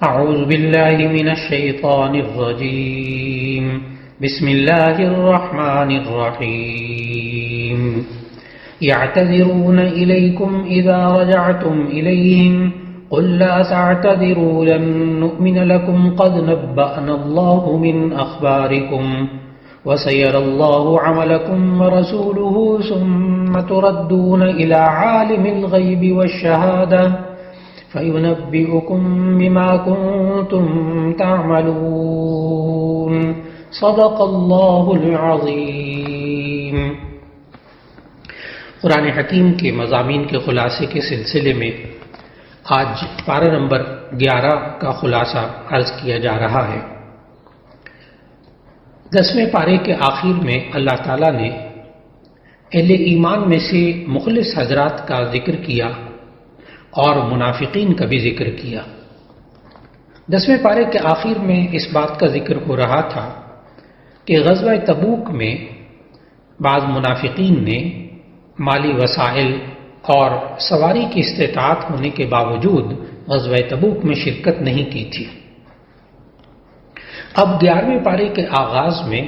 أعوذ بالله من الشيطان الرجيم. بسم الله الرحمن الرحيم. يعتذرون إليكم إذا رجعتم إليهم قل لا تعتذروا لن نؤمن لكم قد نبأنا الله من أخباركم وسيرى الله عملكم ورسوله ثم تردون إلى عالم الغيب والشهادة فَيُنَبِّئُكُم بِمَا كُنتُم تَعْمَلُونَ. صدق اللہ العظیم. قرآن حکیم کے مضامین کے خلاصے کے سلسلے میں آج پارہ نمبر 11 کا خلاصہ عرض کیا جا رہا ہے. 10ویں پارے کے آخر میں اللہ تعالیٰ نے اہل ایمان میں سے مخلص حضرات کا ذکر کیا اور منافقین کا بھی ذکر کیا. 10ویں پارے کے آخر میں اس بات کا ذکر ہو رہا تھا کہ غزوہ تبوک میں بعض منافقین نے مالی وسائل اور سواری کی استطاعت ہونے کے باوجود غزوہ تبوک میں شرکت نہیں کی تھی. اب 11ویں پارے کے آغاز میں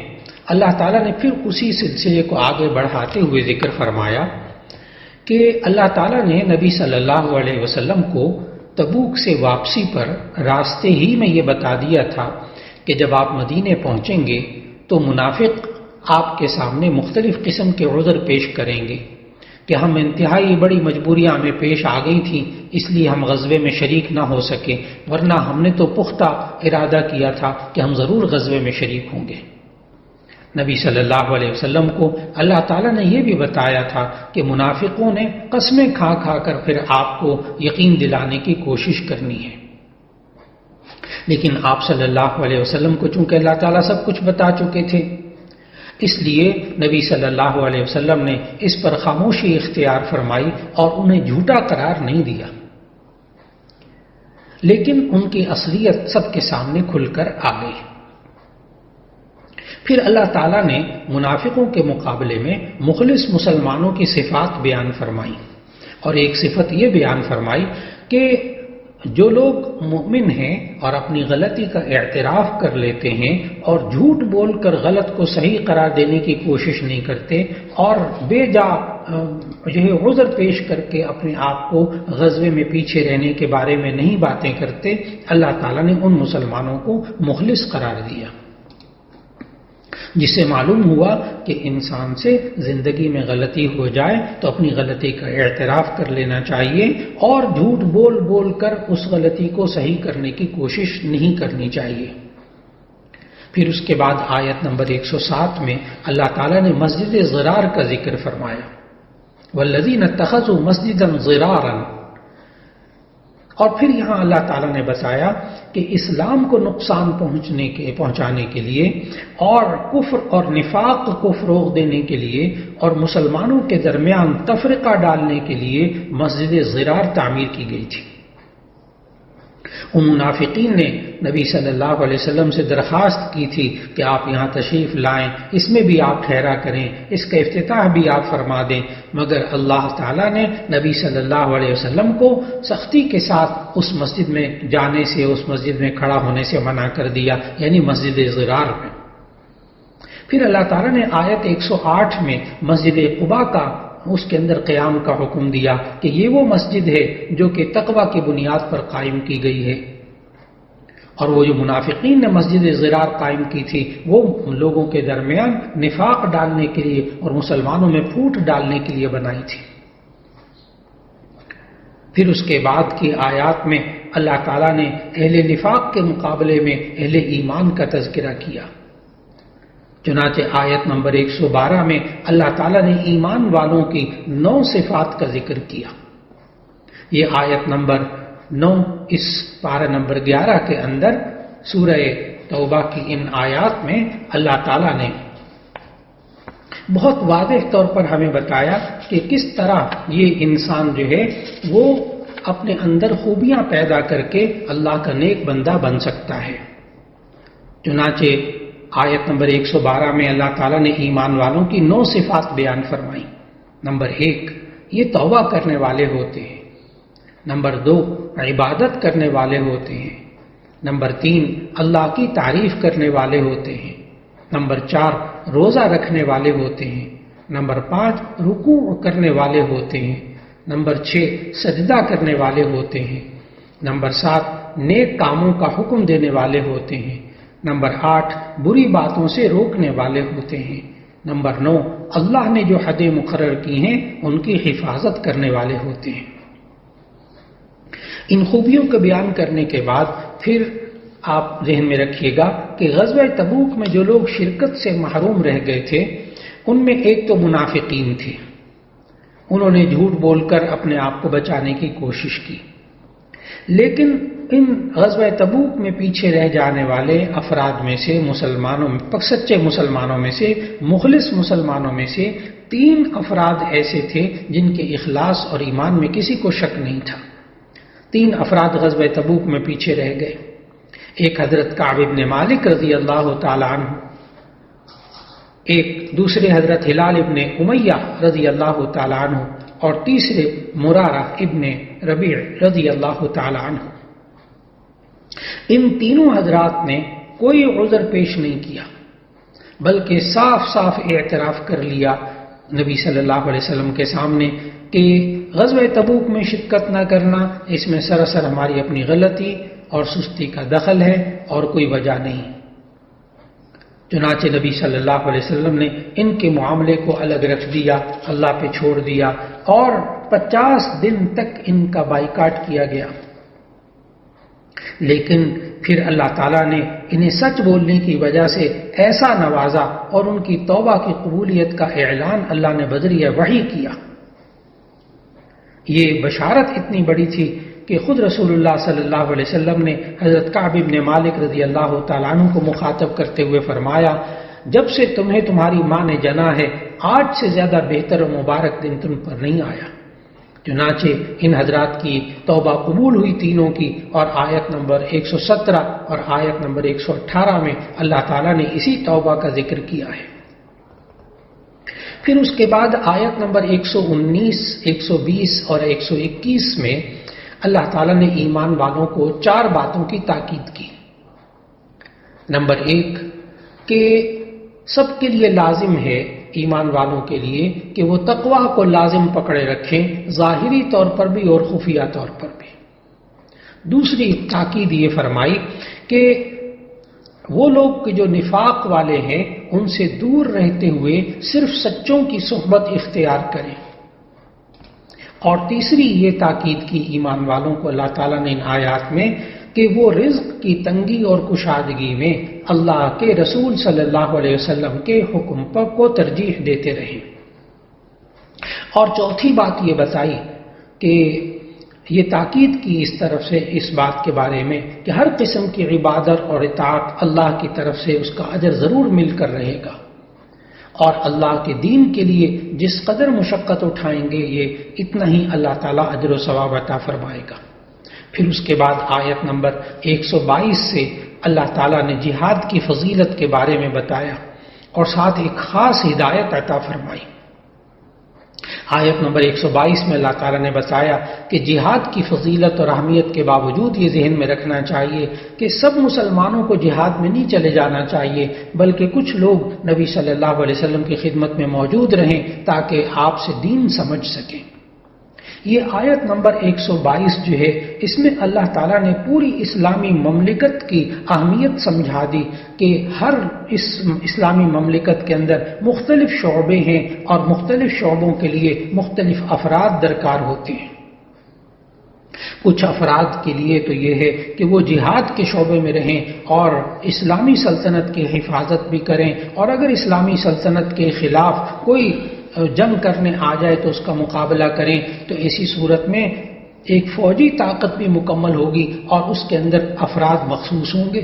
اللہ تعالیٰ نے پھر اسی سلسلے کو آگے بڑھاتے ہوئے ذکر فرمایا کہ اللہ تعالیٰ نے نبی صلی اللہ علیہ وسلم کو تبوک سے واپسی پر راستے ہی میں یہ بتا دیا تھا کہ جب آپ مدینے پہنچیں گے تو منافق آپ کے سامنے مختلف قسم کے عذر پیش کریں گے کہ ہم انتہائی بڑی مجبوریاں ہمیں پیش آ گئی تھیں، اس لیے ہم غزوے میں شریک نہ ہو سکے، ورنہ ہم نے تو پختہ ارادہ کیا تھا کہ ہم ضرور غزوے میں شریک ہوں گے. نبی صلی اللہ علیہ وسلم کو اللہ تعالیٰ نے یہ بھی بتایا تھا کہ منافقوں نے قسمیں کھا کھا کر پھر آپ کو یقین دلانے کی کوشش کرنی ہے، لیکن آپ صلی اللہ علیہ وسلم کو چونکہ اللہ تعالیٰ سب کچھ بتا چکے تھے، اس لیے نبی صلی اللہ علیہ وسلم نے اس پر خاموشی اختیار فرمائی اور انہیں جھوٹا قرار نہیں دیا، لیکن ان کی اصلیت سب کے سامنے کھل کر آ گئی. پھر اللہ تعالیٰ نے منافقوں کے مقابلے میں مخلص مسلمانوں کی صفات بیان فرمائی، اور ایک صفت یہ بیان فرمائی کہ جو لوگ مومن ہیں اور اپنی غلطی کا اعتراف کر لیتے ہیں اور جھوٹ بول کر غلط کو صحیح قرار دینے کی کوشش نہیں کرتے اور بے جا یہ عذر پیش کر کے اپنے آپ کو غزوے میں پیچھے رہنے کے بارے میں نہیں باتیں کرتے، اللہ تعالیٰ نے ان مسلمانوں کو مخلص قرار دیا، جس سے معلوم ہوا کہ انسان سے زندگی میں غلطی ہو جائے تو اپنی غلطی کا اعتراف کر لینا چاہیے اور جھوٹ بول بول کر اس غلطی کو صحیح کرنے کی کوشش نہیں کرنی چاہیے. پھر اس کے بعد آیت نمبر 107 میں اللہ تعالیٰ نے مسجد ضرار کا ذکر فرمایا، والذین اتخذوا مسجدا ضرارا، اور پھر یہاں اللہ تعالیٰ نے بتایا کہ اسلام کو نقصان پہنچانے کے لیے اور کفر اور نفاق کو فروغ دینے کے لیے اور مسلمانوں کے درمیان تفرقہ ڈالنے کے لیے مسجد ضرار تعمیر کی گئی تھی. ان منافقین نے نبی صلی اللہ علیہ وسلم سے درخواست کی تھی کہ آپ یہاں تشریف لائیں، اس میں بھی آپ ٹھہرا کریں، اس کا افتتاح بھی آپ فرما دیں، مگر اللہ تعالیٰ نے نبی صلی اللہ علیہ وسلم کو سختی کے ساتھ اس مسجد میں جانے سے، اس مسجد میں کھڑا ہونے سے منع کر دیا، یعنی مسجد ضرار میں. پھر اللہ تعالیٰ نے آیت 108 میں مسجد قباء کا اس کے اندر قیام کا حکم دیا کہ یہ وہ مسجد ہے جو کہ تقوی کی بنیاد پر قائم کی گئی ہے، اور وہ جو منافقین نے مسجد ضرار قائم کی تھی وہ لوگوں کے درمیان نفاق ڈالنے کے لیے اور مسلمانوں میں پھوٹ ڈالنے کے لیے بنائی تھی. پھر اس کے بعد کی آیات میں اللہ تعالیٰ نے اہل نفاق کے مقابلے میں اہل ایمان کا تذکرہ کیا. چنانچہ آیت نمبر 112 میں اللہ تعالیٰ نے ایمان والوں کی 9 صفات کا ذکر کیا. یہ آیت نمبر 9 اس پارہ نمبر 11 کے اندر سورہ توبہ کی ان آیات میں اللہ تعالیٰ نے بہت واضح طور پر ہمیں بتایا کہ کس طرح یہ انسان جو ہے وہ اپنے اندر خوبیاں پیدا کر کے اللہ کا نیک بندہ بن سکتا ہے. چنانچہ آیت نمبر 112 میں اللہ تعالیٰ نے ایمان والوں کی 9 صفات بیان فرمائی. نمبر 1 یہ توبہ کرنے والے ہوتے ہیں. نمبر 2 عبادت کرنے والے ہوتے ہیں. نمبر 3 اللہ کی تعریف کرنے والے ہوتے ہیں۔ نمبر 4 روزہ رکھنے والے ہوتے ہیں۔ نمبر 5 رکوع کرنے والے ہوتے ہیں۔ نمبر 6 سجدہ کرنے والے ہوتے ہیں۔ نمبر 7 نیک کاموں کا حکم دینے والے ہوتے ہیں۔ نمبر 8 بری باتوں سے روکنے والے ہوتے ہیں۔ نمبر 9 اللہ نے جو حدیں مقرر کی ہیں ان کی حفاظت کرنے والے ہوتے ہیں۔ ان خوبیوں کو بیان کرنے کے بعد پھر آپ ذہن میں رکھیے گا کہ غزوہ تبوک میں جو لوگ شرکت سے محروم رہ گئے تھے ان میں ایک تو منافقین تھے، انہوں نے جھوٹ بول کر اپنے آپ کو بچانے کی کوشش کی، لیکن ان غزوہ تبوک میں پیچھے رہ جانے والے افراد میں سے مسلمانوں میں سچے مسلمانوں میں سے مخلص مسلمانوں میں سے 3 افراد ایسے تھے جن کے اخلاص اور ایمان میں کسی کو شک نہیں تھا۔ 3 افراد غزوہ تبوک میں پیچھے رہ گئے۔ ایک حضرت کعب بن مالک رضی اللہ تعالی عنہ، ایک دوسرے حضرت ہلال ابن امیہ رضی اللہ تعالی عنہ، اور تیسرے مرارہ ابن ربیع رضی اللہ تعالی عنہ۔ ان تینوں حضرات نے کوئی عذر پیش نہیں کیا، بلکہ صاف صاف اعتراف کر لیا نبی صلی اللہ علیہ وسلم کے سامنے کہ غزوہ تبوک میں شرکت نہ کرنا اس میں سراسر ہماری اپنی غلطی اور سستی کا دخل ہے اور کوئی وجہ نہیں۔ چنانچہ نبی صلی اللہ علیہ وسلم نے ان کے معاملے کو الگ رکھ دیا، اللہ پہ چھوڑ دیا، اور 50 دن تک ان کا بائیکاٹ کیا گیا۔ لیکن پھر اللہ تعالیٰ نے انہیں سچ بولنے کی وجہ سے ایسا نوازا اور ان کی توبہ کی قبولیت کا اعلان اللہ نے بذریعہ وحی کیا۔ یہ بشارت اتنی بڑی تھی کہ خود رسول اللہ صلی اللہ علیہ وسلم نے حضرت کعب بن مالک رضی اللہ تعالیٰ عنہ کو مخاطب کرتے ہوئے فرمایا، جب سے تمہیں تمہاری ماں نے جنا ہے آج سے زیادہ بہتر و مبارک دن تم پر نہیں آیا۔ چنانچہ ان حضرات کی توبہ قبول ہوئی تینوں کی، اور آیت نمبر 117 اور آیت نمبر 118 میں اللہ تعالیٰ نے اسی توبہ کا ذکر کیا ہے۔ پھر اس کے بعد آیت نمبر 119، 120 اور 121 میں اللہ تعالیٰ نے ایمان والوں کو 4 باتوں کی تاکید کی۔ نمبر 1 کہ سب کے لیے لازم ہے، ایمان والوں کے لیے، کہ وہ تقویٰ کو لازم پکڑے رکھیں، ظاہری طور پر بھی اور خفیہ طور پر بھی۔ دوسری تاکید یہ فرمائی کہ وہ لوگ جو نفاق والے ہیں ان سے دور رہتے ہوئے صرف سچوں کی صحبت اختیار کریں۔ اور تیسری یہ تاکید کی ایمان والوں کو اللہ تعالیٰ نے ان آیات میں کہ وہ رزق کی تنگی اور کشادگی میں اللہ کے رسول صلی اللہ علیہ وسلم کے حکم پر کو ترجیح دیتے رہیں۔ اور چوتھی بات یہ بتائی کہ یہ تاکید کی اس طرف سے اس بات کے بارے میں کہ ہر قسم کی عبادت اور اطاعت اللہ کی طرف سے اس کا اجر ضرور مل کر رہے گا، اور اللہ کے دین کے لیے جس قدر مشقت اٹھائیں گے یہ اتنا ہی اللہ تعالیٰ اجر و ثواب عطا فرمائے گا۔ پھر اس کے بعد آیت نمبر 122 سے اللہ تعالیٰ نے جہاد کی فضیلت کے بارے میں بتایا اور ساتھ ایک خاص ہدایت عطا فرمائی۔ آیت نمبر 122 میں اللہ تعالیٰ نے بتایا کہ جہاد کی فضیلت اور اہمیت کے باوجود یہ ذہن میں رکھنا چاہیے کہ سب مسلمانوں کو جہاد میں نہیں چلے جانا چاہیے، بلکہ کچھ لوگ نبی صلی اللہ علیہ وسلم کی خدمت میں موجود رہیں تاکہ آپ سے دین سمجھ سکیں۔ یہ آیت نمبر 122 جو ہے اس میں اللہ تعالیٰ نے پوری اسلامی مملکت کی اہمیت سمجھا دی کہ ہر اسلامی مملکت کے اندر مختلف شعبے ہیں اور مختلف شعبوں کے لیے مختلف افراد درکار ہوتے ہیں۔ کچھ افراد کے لیے تو یہ ہے کہ وہ جہاد کے شعبے میں رہیں اور اسلامی سلطنت کی حفاظت بھی کریں، اور اگر اسلامی سلطنت کے خلاف کوئی جنگ کرنے آ جائے تو اس کا مقابلہ کریں، تو ایسی صورت میں ایک فوجی طاقت بھی مکمل ہوگی اور اس کے اندر افراد مخصوص ہوں گے۔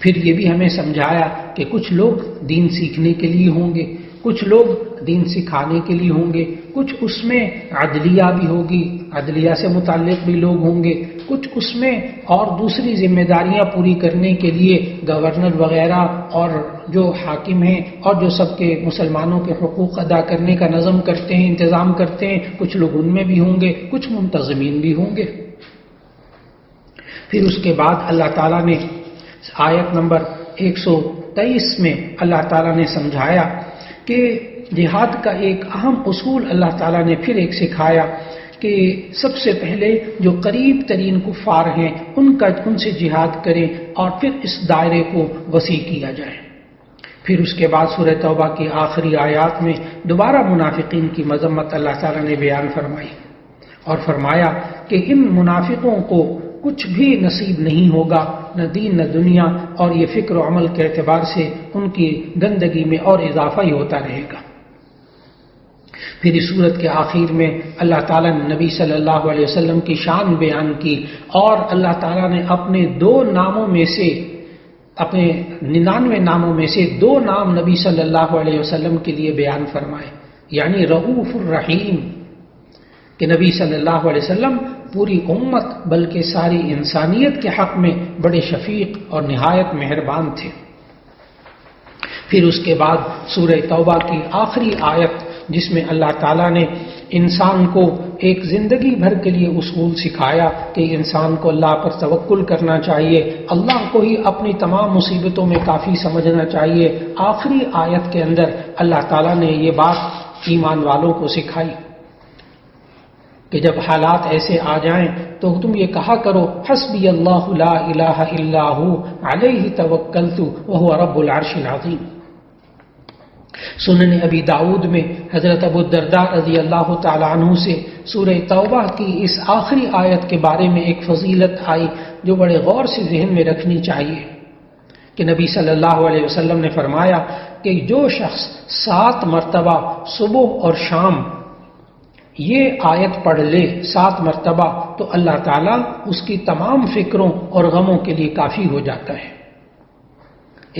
پھر یہ بھی ہمیں سمجھایا کہ کچھ لوگ دین سیکھنے کے لیے ہوں گے، کچھ لوگ دین سکھانے کے لیے ہوں گے، کچھ اس میں عدلیہ بھی ہوگی، عدلیہ سے متعلق بھی لوگ ہوں گے، کچھ اس میں اور دوسری ذمہ داریاں پوری کرنے کے لیے گورنر وغیرہ اور جو حاکم ہیں اور جو سب کے مسلمانوں کے حقوق ادا کرنے کا نظم کرتے ہیں، انتظام کرتے ہیں، کچھ لوگ ان میں بھی ہوں گے، کچھ منتظمین بھی ہوں گے۔ پھر اس کے بعد اللہ تعالیٰ نے آیت نمبر 123 میں اللہ تعالیٰ نے سمجھایا کہ جہاد کا ایک اہم اصول اللہ تعالیٰ نے پھر ایک سکھایا کہ سب سے پہلے جو قریب ترین کفار ہیں ان سے جہاد کریں اور پھر اس دائرے کو وسیع کیا جائے۔ پھر اس کے بعد سورہ توبہ کی آخری آیات میں دوبارہ منافقین کی مذمت اللہ تعالیٰ نے بیان فرمائی اور فرمایا کہ ان منافقوں کو کچھ بھی نصیب نہیں ہوگا، نہ دین نہ دنیا، اور یہ فکر و عمل کے اعتبار سے ان کی گندگی میں اور اضافہ ہی ہوتا رہے گا۔ پھر اس صورت کے آخر میں اللہ تعالیٰ نے نبی صلی اللہ علیہ وسلم کی شان بیان کی اور اللہ تعالیٰ نے اپنے 99 ناموں میں سے 2 نام نبی صلی اللہ علیہ وسلم کے لیے بیان فرمائے، یعنی رؤوف الرحیم، کہ نبی صلی اللہ علیہ وسلم پوری امت بلکہ ساری انسانیت کے حق میں بڑے شفیق اور نہایت مہربان تھے۔ پھر اس کے بعد سورہ توبہ کی آخری آیت جس میں اللہ تعالیٰ نے انسان کو ایک زندگی بھر کے لیے اصول سکھایا کہ انسان کو اللہ پر توکل کرنا چاہیے، اللہ کو ہی اپنی تمام مصیبتوں میں کافی سمجھنا چاہیے، آخری آیت کے اندر اللہ تعالیٰ نے یہ بات ایمان والوں کو سکھائی کہ جب حالات ایسے آ جائیں تو تم یہ کہا کرو حسبی اللہ لا الہ الا ہو علیہ توکلت وہو رب العرش العظیم۔ سنن ابی داؤد میں حضرت ابو الدرداء رضی اللہ تعالیٰ عنہ سے سورہ توبہ کی اس آخری آیت کے بارے میں ایک فضیلت آئی جو بڑے غور سے ذہن میں رکھنی چاہیے کہ نبی صلی اللہ علیہ وسلم نے فرمایا کہ جو شخص 7 مرتبہ صبح اور شام یہ آیت پڑھ لے 7 مرتبہ تو اللہ تعالیٰ اس کی تمام فکروں اور غموں کے لیے کافی ہو جاتا ہے۔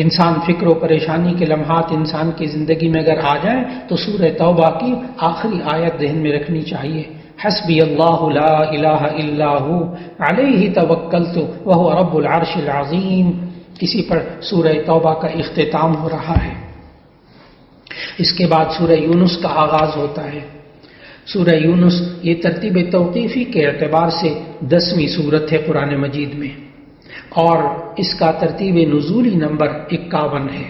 انسان فکر و پریشانی کے لمحات انسان کی زندگی میں اگر آ جائیں تو سورہ توبہ کی آخری آیت ذہن میں رکھنی چاہیے، حسبی اللہ لا الہ الا ہو علیہ توکلت وہو رب العرش العظیم۔ اسی پر سورہ توبہ کا اختتام ہو رہا ہے۔ اس کے بعد سورہ یونس کا آغاز ہوتا ہے۔ سورہ یونس یہ ترتیب توقیفی کے اعتبار سے 10ویں سورت ہے قرآن مجید میں، اور اس کا ترتیب نزولی نمبر 51 ہے۔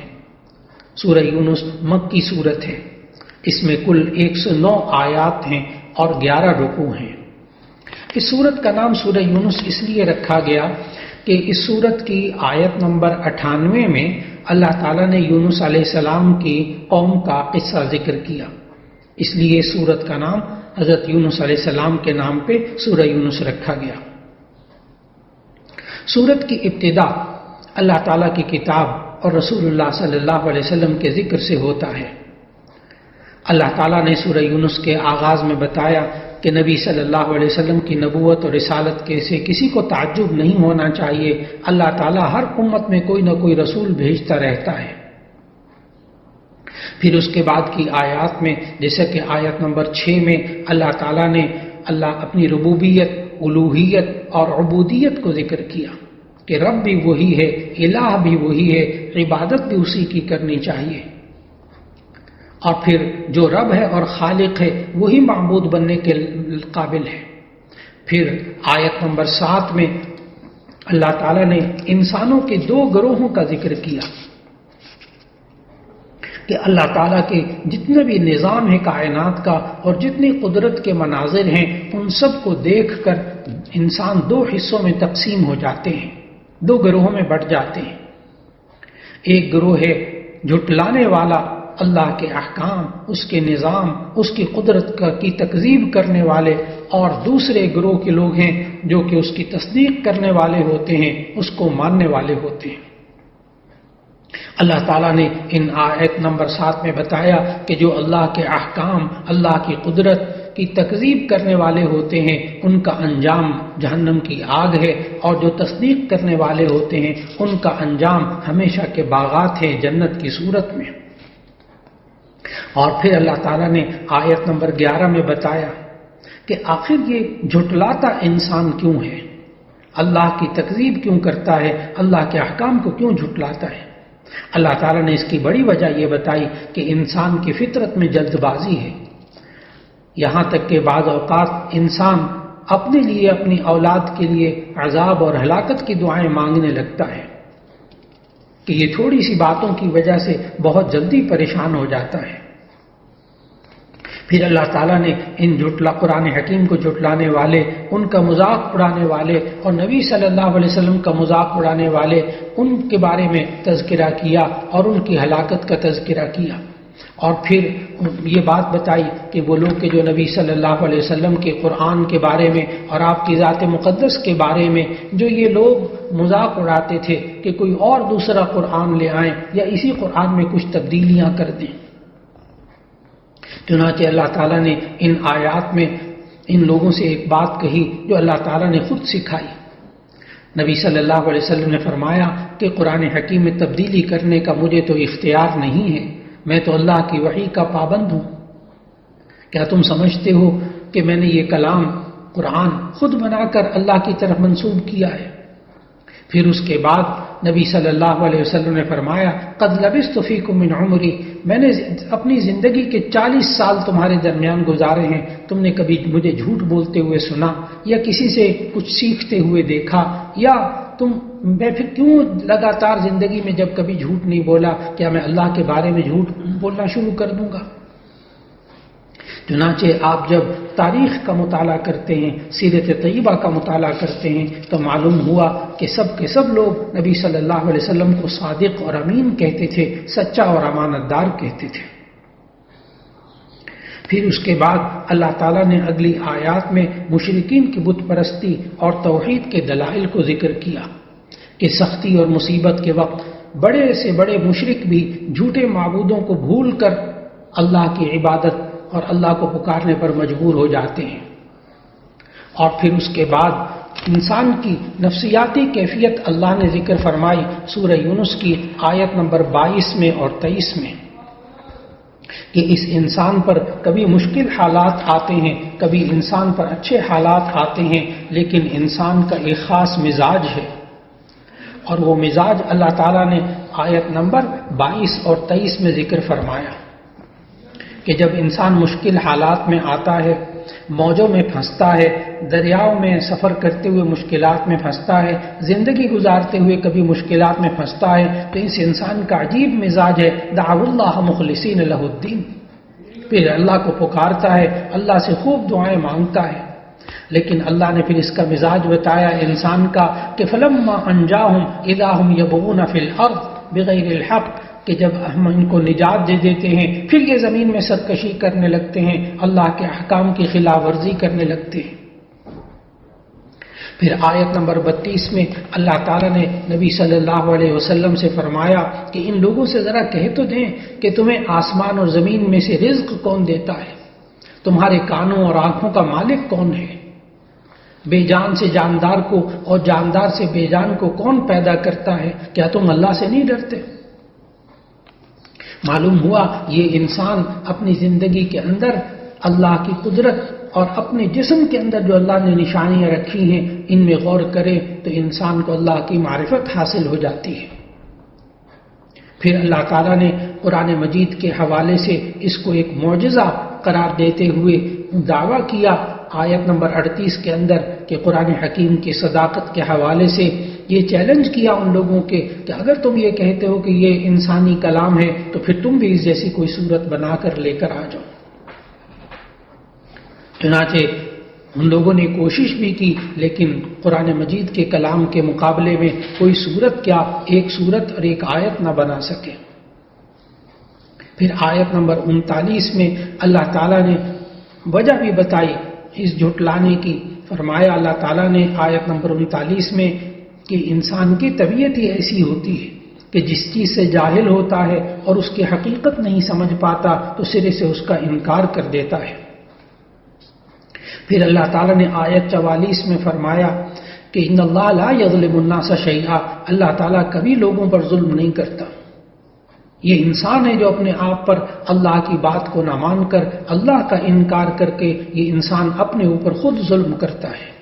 سورہ یونس مکی سورت ہے، اس میں کل 109 آیات ہیں اور 11 رکوع ہیں۔ اس سورت کا نام سورہ یونس اس لیے رکھا گیا کہ اس سورت کی آیت نمبر 98 میں اللہ تعالیٰ نے یونس علیہ السلام کی قوم کا قصہ ذکر کیا، اس لیے سورت کا نام حضرت یونس علیہ السلام کے نام پہ سورہ یونس رکھا گیا۔ سورت کی ابتدا اللہ تعالیٰ کی کتاب اور رسول اللہ صلی اللہ علیہ وسلم کے ذکر سے ہوتا ہے۔ اللہ تعالیٰ نے سورہ یونس کے آغاز میں بتایا کہ نبی صلی اللہ علیہ وسلم کی نبوت اور رسالت کے سے کسی کو تعجب نہیں ہونا چاہیے، اللہ تعالیٰ ہر امت میں کوئی نہ کوئی رسول بھیجتا رہتا ہے۔ پھر اس کے بعد کی آیات میں جیسے کہ آیت نمبر 6 میں اللہ تعالیٰ نے اپنی ربوبیت، الوہیت اور عبودیت کو ذکر کیا کہ رب بھی وہی ہے، الہ بھی وہی ہے، عبادت بھی اسی کی کرنی چاہیے، اور پھر جو رب ہے اور خالق ہے وہی معبود بننے کے قابل ہے۔ پھر آیت نمبر 7 میں اللہ تعالیٰ نے انسانوں کے 2 گروہوں کا ذکر کیا کہ اللہ تعالیٰ کے جتنے بھی نظام ہے کائنات کا اور جتنی قدرت کے مناظر ہیں ان سب کو دیکھ کر انسان 2 حصوں میں تقسیم ہو جاتے ہیں، 2 گروہوں میں بٹ جاتے ہیں۔ ایک گروہ ہے جھٹلانے والا اللہ کے احکام، اس کے نظام، اس کی قدرت کی تکذیب کرنے والے، اور دوسرے گروہ کے لوگ ہیں جو کہ اس کی تصدیق کرنے والے ہوتے ہیں، اس کو ماننے والے ہوتے ہیں۔ اللہ تعالیٰ نے ان آیت نمبر 7 میں بتایا کہ جو اللہ کے احکام، اللہ کی قدرت کی تکذیب کرنے والے ہوتے ہیں ان کا انجام جہنم کی آگ ہے، اور جو تصدیق کرنے والے ہوتے ہیں ان کا انجام ہمیشہ کے باغات ہیں جنت کی صورت میں۔ اور پھر اللہ تعالیٰ نے آیت نمبر 11 میں بتایا کہ آخر یہ جھٹلاتا انسان کیوں ہے، اللہ کی تکذیب کیوں کرتا ہے، اللہ کے احکام کو کیوں جھٹلاتا ہے۔ اللہ تعالیٰ نے اس کی بڑی وجہ یہ بتائی کہ انسان کی فطرت میں جلد بازی ہے، یہاں تک کہ بعض اوقات انسان اپنے لیے اپنی اولاد کے لیے عذاب اور ہلاکت کی دعائیں مانگنے لگتا ہے کہ یہ تھوڑی سی باتوں کی وجہ سے بہت جلدی پریشان ہو جاتا ہے۔ پھر اللہ تعالیٰ نے ان قرآن حکیم کو جھٹلانے والے، ان کا مذاق اڑانے والے اور نبی صلی اللہ علیہ وسلم کا مذاق اڑانے والے، ان کے بارے میں تذکرہ کیا اور ان کی ہلاکت کا تذکرہ کیا، اور پھر یہ بات بتائی کہ وہ لوگ کہ جو نبی صلی اللہ علیہ وسلم کے قرآن کے بارے میں اور آپ کی ذات مقدس کے بارے میں جو یہ لوگ مذاق اڑاتے تھے کہ کوئی اور دوسرا قرآن لے آئیں یا اسی قرآن میں کچھ تبدیلیاں کر دیں۔ چنانچہ اللہ تعالیٰ نے ان آیات میں ان لوگوں سے ایک بات کہی جو اللہ تعالیٰ نے خود سکھائی۔ نبی صلی اللہ علیہ وسلم نے فرمایا کہ قرآن حکیم میں تبدیلی کرنے کا مجھے تو اختیار نہیں ہے، میں تو اللہ کی وحی کا پابند ہوں۔ کیا تم سمجھتے ہو کہ میں نے یہ کلام قرآن خود بنا کر اللہ کی طرف منسوب کیا ہے؟ پھر اس کے بعد نبی صلی اللہ علیہ وسلم نے فرمایا قد لبثت فیکم من عمری، میں نے اپنی زندگی کے 40 سال تمہارے درمیان گزارے ہیں، تم نے کبھی مجھے جھوٹ بولتے ہوئے سنا یا کسی سے کچھ سیکھتے ہوئے دیکھا؟ یا میں پھر کیوں لگاتار زندگی میں جب کبھی جھوٹ نہیں بولا، کیا میں اللہ کے بارے میں جھوٹ بولنا شروع کر دوں گا؟ چنانچہ آپ جب تاریخ کا مطالعہ کرتے ہیں، سیرت طیبہ کا مطالعہ کرتے ہیں تو معلوم ہوا کہ سب کے سب لوگ نبی صلی اللہ علیہ وسلم کو صادق اور امین کہتے تھے، سچا اور امانت دار کہتے تھے۔ پھر اس کے بعد اللہ تعالیٰ نے اگلی آیات میں مشرکین کی بت پرستی اور توحید کے دلائل کو ذکر کیا کہ سختی اور مصیبت کے وقت بڑے سے بڑے مشرک بھی جھوٹے معبودوں کو بھول کر اللہ کی عبادت اور اللہ کو پکارنے پر مجبور ہو جاتے ہیں۔ اور پھر اس کے بعد انسان کی نفسیاتی کیفیت اللہ نے ذکر فرمائی سورہ یونس کی آیت نمبر 22 میں اور 23 میں کہ اس انسان پر کبھی مشکل حالات آتے ہیں، کبھی انسان پر اچھے حالات آتے ہیں، لیکن انسان کا ایک خاص مزاج ہے، اور وہ مزاج اللہ تعالیٰ نے آیت نمبر 22 اور 23 میں ذکر فرمایا کہ جب انسان مشکل حالات میں آتا ہے، موجوں میں پھنستا ہے، دریاؤں میں سفر کرتے ہوئے مشکلات میں پھنستا ہے، زندگی گزارتے ہوئے کبھی مشکلات میں پھنستا ہے، تو اس انسان کا عجیب مزاج ہے دعوا اللہ مخلصین لہ الدین، پھر اللہ کو پکارتا ہے، اللہ سے خوب دعائیں مانگتا ہے۔ لیکن اللہ نے پھر اس کا مزاج بتایا انسان کا کہ فلما انجاہم اذا ہم یبغون فی الارض بغیر الحق، کہ جب ہم ان کو نجات دے دیتے ہیں پھر یہ زمین میں سرکشی کرنے لگتے ہیں، اللہ کے احکام کی خلاف ورزی کرنے لگتے ہیں۔ پھر آیت نمبر 32 میں اللہ تعالیٰ نے نبی صلی اللہ علیہ وسلم سے فرمایا کہ ان لوگوں سے ذرا کہہ تو دیں کہ تمہیں آسمان اور زمین میں سے رزق کون دیتا ہے، تمہارے کانوں اور آنکھوں کا مالک کون ہے، بے جان سے جاندار کو اور جاندار سے بے جان کو کون پیدا کرتا ہے، کیا تم اللہ سے نہیں ڈرتے؟ معلوم ہوا یہ انسان اپنی زندگی کے اندر اللہ کی قدرت اور اپنے جسم کے اندر جو اللہ نے نشانیاں رکھی ہیں ان میں غور کرے تو انسان کو اللہ کی معرفت حاصل ہو جاتی ہے۔ پھر اللہ تعالیٰ نے قرآن مجید کے حوالے سے اس کو ایک معجزہ قرار دیتے ہوئے دعویٰ کیا آیت نمبر 38 کے اندر کہ قرآن حکیم کی صداقت کے حوالے سے یہ چیلنج کیا ان لوگوں کے کہ اگر تم یہ کہتے ہو کہ یہ انسانی کلام ہے تو پھر تم بھی اس جیسی کوئی صورت بنا کر لے کر آ جاؤ۔ چنانچہ ان لوگوں نے کوشش بھی کی لیکن قرآن مجید کے کلام کے مقابلے میں کوئی صورت کیا ایک صورت اور ایک آیت نہ بنا سکے۔ پھر آیت نمبر 39 میں اللہ تعالیٰ نے وجہ بھی بتائی اس جھٹلانے کی، فرمایا اللہ تعالیٰ نے آیت نمبر 39 میں کہ انسان کی طبیعت ہی ایسی ہوتی ہے کہ جس چیز سے جاہل ہوتا ہے اور اس کی حقیقت نہیں سمجھ پاتا تو سرے سے اس کا انکار کر دیتا ہے۔ پھر اللہ تعالیٰ نے آیت 44 میں فرمایا کہ ان اللہ لا یظلم الناس شیئا، اللہ تعالیٰ کبھی لوگوں پر ظلم نہیں کرتا، یہ انسان ہے جو اپنے آپ پر اللہ کی بات کو نہ مان کر اللہ کا انکار کر کے یہ انسان اپنے اوپر خود ظلم کرتا ہے۔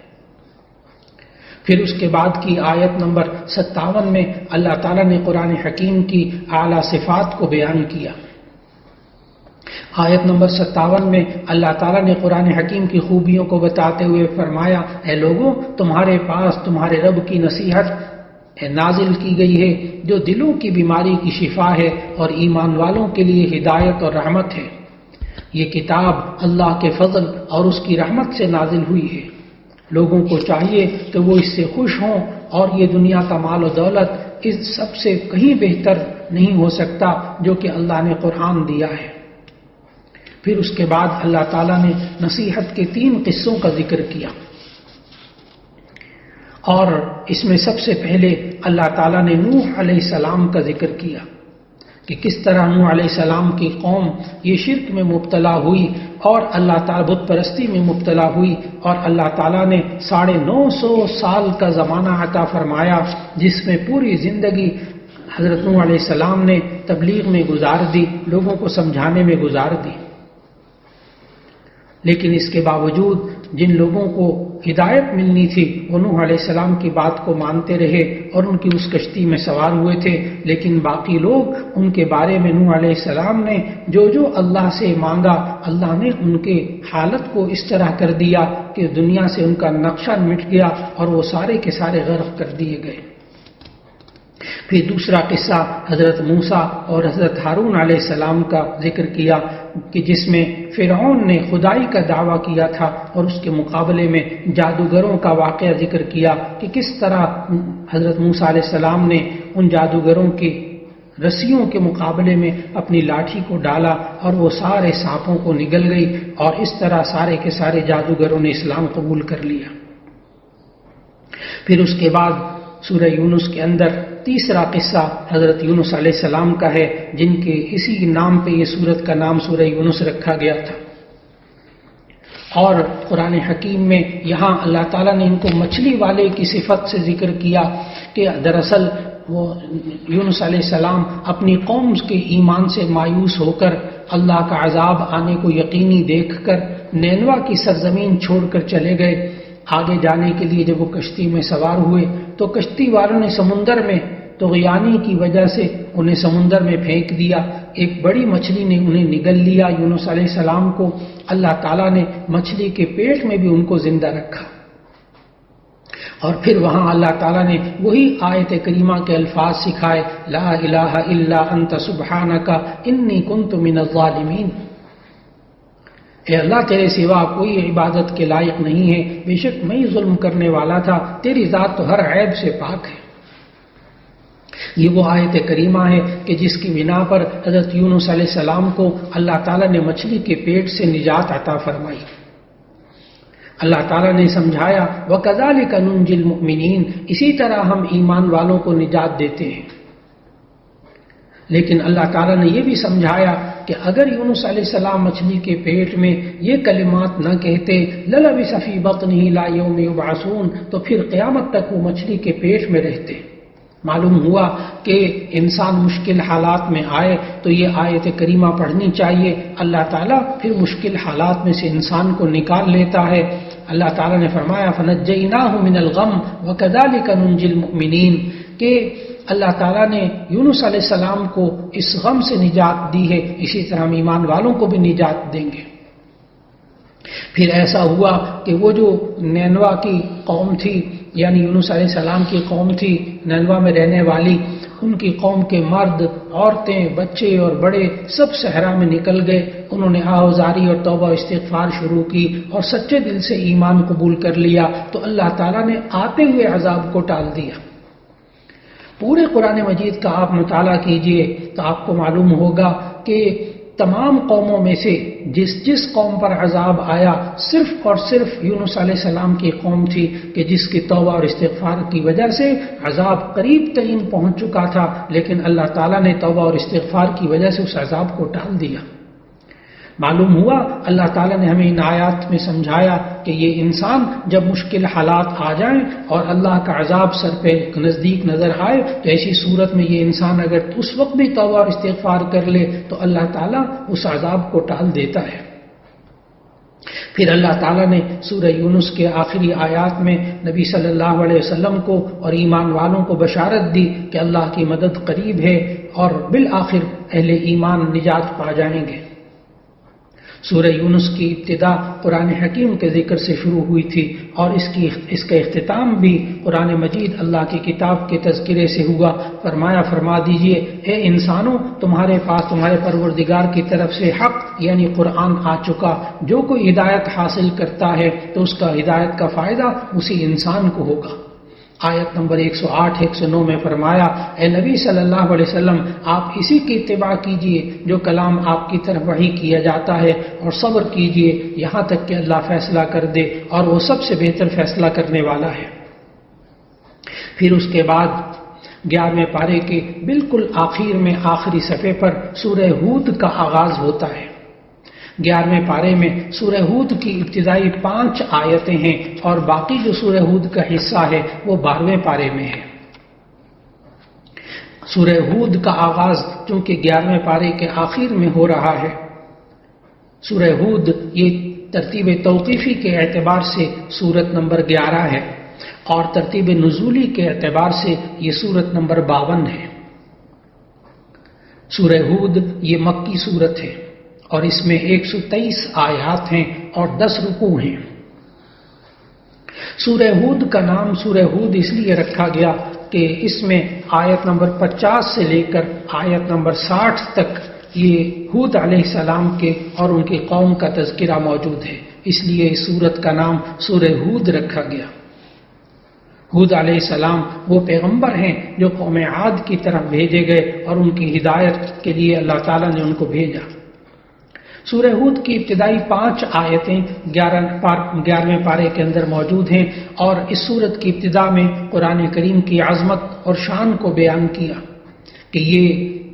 پھر اس کے بعد کی آیت نمبر 57 میں اللہ تعالیٰ نے قرآن حکیم کی اعلیٰ صفات کو بیان کیا آیت نمبر 57 میں اللہ تعالیٰ نے قرآن حکیم کی خوبیوں کو بتاتے ہوئے فرمایا، اے لوگوں، تمہارے پاس تمہارے رب کی نصیحت نازل کی گئی ہے جو دلوں کی بیماری کی شفا ہے اور ایمان والوں کے لیے ہدایت اور رحمت ہے۔ یہ کتاب اللہ کے فضل اور اس کی رحمت سے نازل ہوئی ہے۔ لوگوں کو چاہیے کہ وہ اس سے خوش ہوں، اور یہ دنیا کا مال و دولت اس سب سے کہیں بہتر نہیں ہو سکتا جو کہ اللہ نے قرآن دیا ہے۔ پھر اس کے بعد اللہ تعالیٰ نے نصیحت کے 3 قصوں کا ذکر کیا، اور اس میں سب سے پہلے اللہ تعالیٰ نے نوح علیہ السلام کا ذکر کیا کہ کس طرح نوح علیہ السلام کی قوم یہ شرک میں مبتلا ہوئی اور اللہ تعالیٰ بت پرستی میں مبتلا ہوئی، اور اللہ تعالیٰ نے 950 سال کا زمانہ عطا فرمایا جس میں پوری زندگی حضرت نوح علیہ السلام نے تبلیغ میں گزار دی، لوگوں کو سمجھانے میں گزار دی۔ لیکن اس کے باوجود جن لوگوں کو ہدایت ملنی تھی وہ نوح علیہ السلام کی بات کو مانتے رہے اور ان کی اس کشتی میں سوار ہوئے تھے، لیکن باقی لوگ ان کے بارے میں نوح علیہ السلام نے جو اللہ سے مانگا، اللہ نے ان کے حالت کو اس طرح کر دیا کہ دنیا سے ان کا نقشہ مٹ گیا اور وہ سارے کے سارے غرق کر دیے گئے۔ پھر دوسرا قصہ حضرت موسیٰ اور حضرت ہارون علیہ السلام کا ذکر کیا کہ جس میں فرعون نے خدائی کا دعویٰ کیا تھا اور اس کے مقابلے میں جادوگروں کا واقعہ ذکر کیا کہ کس طرح حضرت موسیٰ علیہ السلام نے ان جادوگروں کی رسیوں کے مقابلے میں اپنی لاٹھی کو ڈالا اور وہ سارے سانپوں کو نگل گئی، اور اس طرح سارے کے سارے جادوگروں نے اسلام قبول کر لیا۔ پھر اس کے بعد سورہ یونس کے اندر تیسرا قصہ حضرت یونس علیہ السلام کا ہے، جن کے اسی نام پہ یہ سورت کا نام سورہ یونس رکھا گیا تھا۔ اور قرآن حکیم میں یہاں اللہ تعالیٰ نے ان کو مچھلی والے کی صفت سے ذکر کیا کہ دراصل وہ یونس علیہ السلام اپنی قوم کے ایمان سے مایوس ہو کر اللہ کا عذاب آنے کو یقینی دیکھ کر نینوا کی سرزمین چھوڑ کر چلے گئے۔ آگے جانے کے لیے جب وہ کشتی میں سوار ہوئے تو کشتی والوں نے سمندر میں طغیانی کی وجہ سے انہیں سمندر میں پھینک دیا۔ ایک بڑی مچھلی نے انہیں نگل لیا یونس علیہ السلام کو۔ اللہ تعالیٰ نے مچھلی کے پیٹ میں بھی ان کو زندہ رکھا، اور پھر وہاں اللہ تعالیٰ نے وہی آیت کریمہ کے الفاظ سکھائے، لا الہ الا انت سبحانک انی کنت من الظالمین۔ اے اللہ، تیرے سوا کوئی عبادت کے لائق نہیں ہے، بے شک میں ہی ظلم کرنے والا تھا، تیری ذات تو ہر عیب سے پاک ہے۔ یہ وہ آیت کریمہ ہے کہ جس کی بنا پر حضرت یونس علیہ السلام کو اللہ تعالیٰ نے مچھلی کے پیٹ سے نجات عطا فرمائی۔ اللہ تعالیٰ نے سمجھایا، وَكَذَلِكَ نُنْجِي الْمُؤْمِنِينَ، اسی طرح ہم ایمان والوں کو نجات دیتے ہیں۔ لیکن اللہ تعالیٰ نے یہ بھی سمجھایا کہ اگر یونس علیہ السلام مچھلی کے پیٹ میں یہ کلمات نہ کہتے لَلَبِثَ فِي بَطْنِهِ إِلَىٰ يَوْمِ يُبْعَثُونَ، تو پھر قیامت تک وہ مچھلی کے پیٹ میں رہتے۔ معلوم ہوا کہ انسان مشکل حالات میں آئے تو یہ آیت کریمہ پڑھنی چاہیے، اللہ تعالیٰ پھر مشکل حالات میں سے انسان کو نکال لیتا ہے۔ اللہ تعالیٰ نے فرمایا فَنَجَّيْنَاهُ مِنَ الْغَمِّ وَكَذَلِكَ نُنْجِي الْمُؤْمِنِينَ، کہ اللہ تعالیٰ نے یونس علیہ السلام کو اس غم سے نجات دی ہے، اسی طرح ہم ایمان والوں کو بھی نجات دیں گے۔ پھر ایسا ہوا کہ وہ جو نینوا کی قوم تھی، یعنی یونس علیہ السلام کی قوم تھی نینوا میں رہنے والی، ان کی قوم کے مرد، عورتیں، بچے اور بڑے سب صحرا میں نکل گئے۔ انہوں نے آہوزاری اور توبہ و استغفار شروع کی اور سچے دل سے ایمان قبول کر لیا، تو اللہ تعالیٰ نے آتے ہوئے عذاب کو ٹال دیا۔ پورے قرآن مجید کا آپ مطالعہ کیجئے تو آپ کو معلوم ہوگا کہ تمام قوموں میں سے جس قوم پر عذاب آیا صرف اور صرف یونس علیہ السلام کی قوم تھی کہ جس کی توبہ اور استغفار کی وجہ سے عذاب قریب ترین پہنچ چکا تھا، لیکن اللہ تعالیٰ نے توبہ اور استغفار کی وجہ سے اس عذاب کو ٹال دیا۔ معلوم ہوا اللہ تعالیٰ نے ہمیں ان آیات میں سمجھایا کہ یہ انسان جب مشکل حالات آ جائیں اور اللہ کا عذاب سر پہ نزدیک نظر آئے تو ایسی صورت میں یہ انسان اگر اس وقت بھی توبہ اور استغفار کر لے تو اللہ تعالیٰ اس عذاب کو ٹال دیتا ہے۔ پھر اللہ تعالیٰ نے سورہ یونس کے آخری آیات میں نبی صلی اللہ علیہ وسلم کو اور ایمان والوں کو بشارت دی کہ اللہ کی مدد قریب ہے اور بالآخر اہل ایمان نجات پا جائیں گے۔ سورہ یونس کی ابتدا قرآن حکیم کے ذکر سے شروع ہوئی تھی اور اس کا اختتام بھی قرآن مجید اللہ کی کتاب کے تذکرے سے ہوا۔ فرما دیجئے اے انسانوں، تمہارے پاس تمہارے پروردگار کی طرف سے حق یعنی قرآن آ چکا، جو کوئی ہدایت حاصل کرتا ہے تو اس کا ہدایت کا فائدہ اسی انسان کو ہوگا۔ آیت نمبر 108 109 میں فرمایا، اے نبی صلی اللہ علیہ وسلم، آپ اسی کی اتباع کیجئے جو کلام آپ کی طرف وحی کیا جاتا ہے، اور صبر کیجئے یہاں تک کہ اللہ فیصلہ کر دے، اور وہ سب سے بہتر فیصلہ کرنے والا ہے۔ پھر اس کے بعد 11ویں پارے کے بالکل آخر میں آخری صفحے پر سورہ ہود کا آغاز ہوتا ہے۔ 11ویں پارے میں سورہ ہود کی ابتدائی 5 آیتیں ہیں اور باقی جو سورہ ہود کا حصہ ہے وہ 12ویں پارے میں ہے۔ سورہ ہود کا آغاز چونکہ 11ویں پارے کے آخر میں ہو رہا ہے، سورہ ہود یہ ترتیب توقیفی کے اعتبار سے سورت نمبر 11 ہے اور ترتیب نزولی کے اعتبار سے یہ سورت نمبر 52 ہے۔ سورہ ہود یہ مکی سورت ہے اور اس میں 123 آیات ہیں اور 10 رکوع ہیں۔ سورہ ہود کا نام سورہ ہود اس لیے رکھا گیا کہ اس میں آیت نمبر 50 سے لے کر آیت نمبر 60 تک یہ ہود علیہ السلام کے اور ان کی قوم کا تذکرہ موجود ہے، اس لیے اس سورت کا نام سورہ ہود رکھا گیا۔ ہود علیہ السلام وہ پیغمبر ہیں جو قوم عاد کی طرف بھیجے گئے اور ان کی ہدایت کے لیے اللہ تعالیٰ نے ان کو بھیجا۔ سورہ ہود کی ابتدائی 5 آیتیں 11ویں پارے کے اندر موجود ہیں اور اس سورت کی ابتدا میں قرآن کریم کی عظمت اور شان کو بیان کیا کہ یہ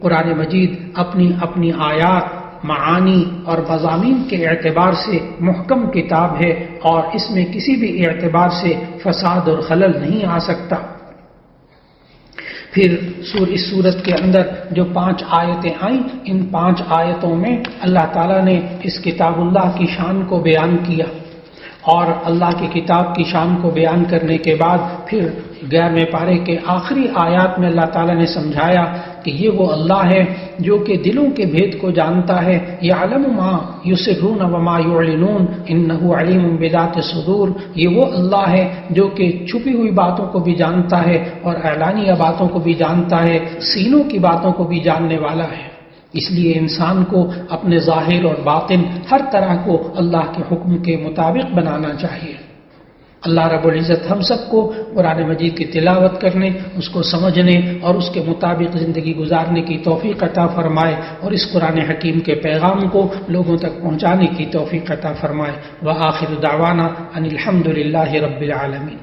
قرآن مجید اپنی آیات، معانی اور مضامین کے اعتبار سے محکم کتاب ہے اور اس میں کسی بھی اعتبار سے فساد اور خلل نہیں آ سکتا۔ پھر اس سورت کے اندر جو 5 آیتیں آئیں، ان 5 آیتوں میں اللہ تعالیٰ نے اس کتاب اللہ کی شان کو بیان کیا اور اللہ کی کتاب کی شان کو بیان کرنے کے بعد پھر 11ویں پارے کے آخری آیات میں اللہ تعالیٰ نے سمجھایا کہ یہ وہ اللہ ہے جو کہ دلوں کے بھید کو جانتا ہے، یعلم ما یسرون وما یعلنون انہ علیم بذات الصدور، یہ وہ اللہ ہے جو کہ چھپی ہوئی باتوں کو بھی جانتا ہے اور اعلانیہ باتوں کو بھی جانتا ہے، سینوں کی باتوں کو بھی جاننے والا ہے۔ اس لیے انسان کو اپنے ظاہر اور باطن ہر طرح کو اللہ کے حکم کے مطابق بنانا چاہیے۔ اللہ رب العزت ہم سب کو قرآن مجید کی تلاوت کرنے، اس کو سمجھنے اور اس کے مطابق زندگی گزارنے کی توفیق عطا فرمائے اور اس قرآن حکیم کے پیغام کو لوگوں تک پہنچانے کی توفیق عطا فرمائے۔ وآخر دعوانا ان الحمد للہ رب العالمین۔